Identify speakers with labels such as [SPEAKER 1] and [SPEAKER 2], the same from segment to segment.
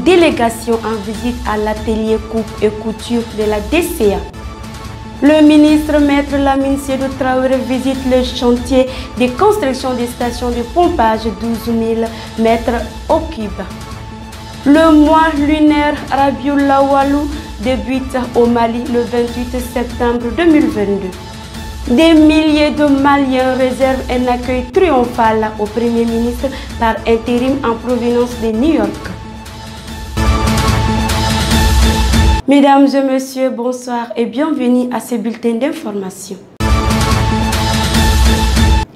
[SPEAKER 1] délégation en visite à l'atelier coupe et couture de la DCA. Le ministre Maître Lamine Sédou Traoré visite le chantier de construction des stations de pompage 12 000 mètres au cube. Le mois lunaire Rabiul Awwal débute au Mali le 28 septembre 2022. Des milliers de Maliens réservent un accueil triomphal au Premier ministre par intérim en provenance de New York. Mesdames et messieurs, bonsoir et bienvenue à ce bulletin d'information.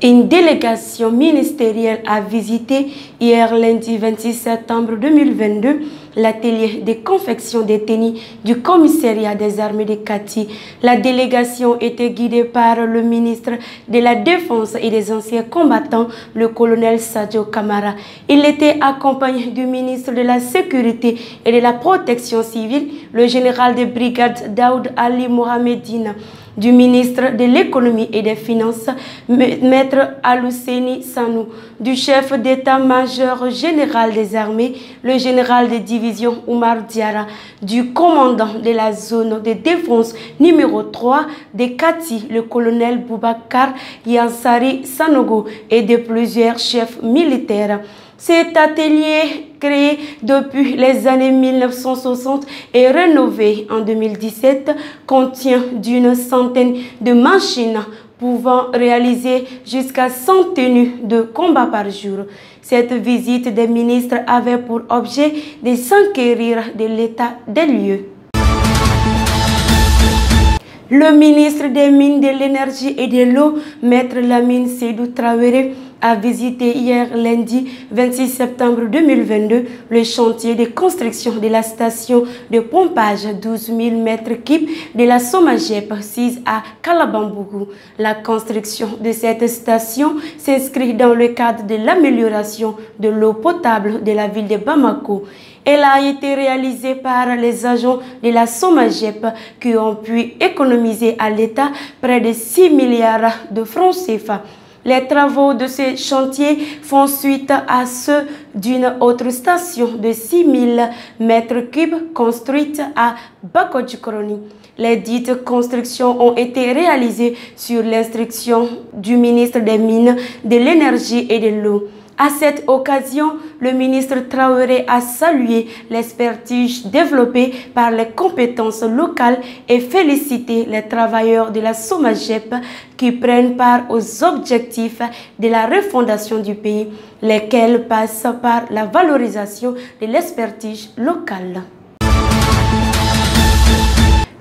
[SPEAKER 1] Une délégation ministérielle a visité hier lundi 26 septembre 2022 l'atelier de confection des tenues du commissariat des armées de Kati. La délégation était guidée par le ministre de la Défense et des anciens combattants, le colonel Sadio Kamara. Il était accompagné du ministre de la Sécurité et de la Protection civile, le général de brigade Daoud Ali Mohamedine, du ministre de l'économie et des finances, maître Alouseni Sanou, du chef d'état-major général des armées, le général de division Oumar Diara, du commandant de la zone de défense numéro 3 de Kati, le colonel Boubacar Yansari Sanogo, et de plusieurs chefs militaires. Cet atelier, créé depuis les années 1960 et rénové en 2017, contient d'une centaine de machines pouvant réaliser jusqu'à 100 tenues de combat par jour. Cette visite des ministres avait pour objet de s'enquérir de l'état des lieux. Le ministre des Mines, de l'Énergie et de l'Eau, Maître Lamine Sédou Traoré, a visité hier lundi 26 septembre 2022 le chantier de construction de la station de pompage 12 000 m3 de la Somagep 6 à Kalabambougou. La construction de cette station s'inscrit dans le cadre de l'amélioration de l'eau potable de la ville de Bamako. Elle a été réalisée par les agents de la Somagep qui ont pu économiser à l'État près de 6 milliards de francs CFA. Les travaux de ce chantier font suite à ceux d'une autre station de 6 000 m3 construite à Bakodjikoroni. Les dites constructions ont été réalisées sur l'instruction du ministre des Mines, de l'Énergie et de l'Eau. À cette occasion, le ministre Traoré a salué l'expertise développée par les compétences locales et félicité les travailleurs de la Somagep qui prennent part aux objectifs de la refondation du pays, lesquels passent par la valorisation de l'expertise locale.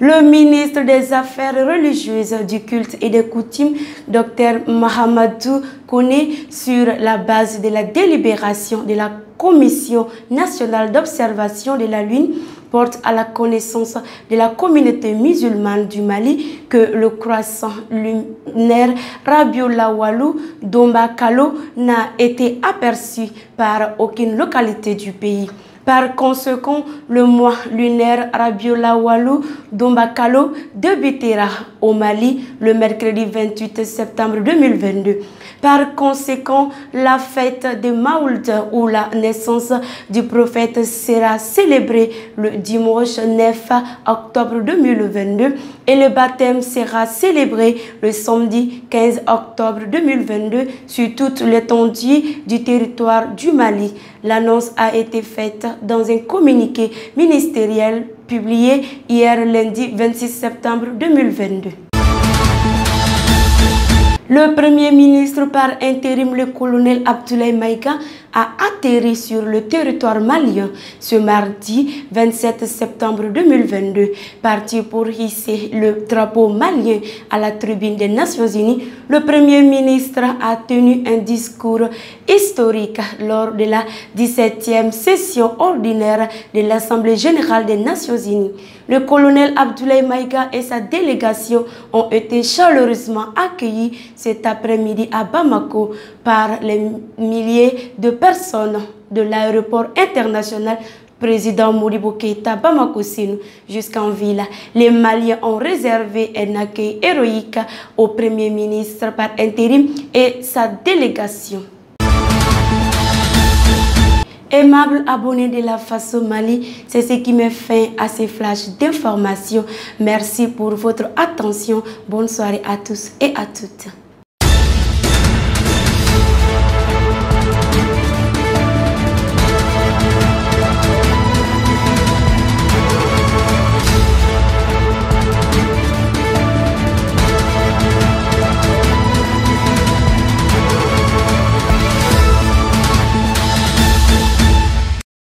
[SPEAKER 1] Le ministre des Affaires religieuses, du culte et des coutumes, Dr Mahamadou Kone, sur la base de la délibération de la Commission nationale d'observation de la Lune, porte à la connaissance de la communauté musulmane du Mali que le croissant lunaire Rabiul Awwal Dombakalo n'a été aperçu par aucune localité du pays. Par conséquent, le mois lunaire Rabiul Awwal Dombakalo débutera au Mali le mercredi 28 septembre 2022. Par conséquent, la fête de Maoulid ou la naissance du prophète sera célébrée le dimanche 9 octobre 2022 et le baptême sera célébré le samedi 15 octobre 2022 sur toute l'étendue du territoire du Mali. L'annonce a été faite dans un communiqué ministériel publié hier lundi 26 septembre 2022. Le Premier ministre par intérim, le colonel Abdoulaye Maïga, a atterri sur le territoire malien ce mardi 27 septembre 2022. Parti pour hisser le drapeau malien à la tribune des Nations Unies, le Premier ministre a tenu un discours historique lors de la 17e session ordinaire de l'Assemblée générale des Nations Unies. Le colonel Abdoulaye Maïga et sa délégation ont été chaleureusement accueillis cet après-midi à Bamako par les milliers de personnes de l'aéroport international président Modibo Keïta Bamako Sinou jusqu'en ville. Les Maliens ont réservé un accueil héroïque au Premier ministre par intérim et sa délégation. Aimables abonnés de la Faso Mali, c'est ce qui met fin à ces flashs d'informations. Merci pour votre attention. Bonne soirée à tous et à toutes.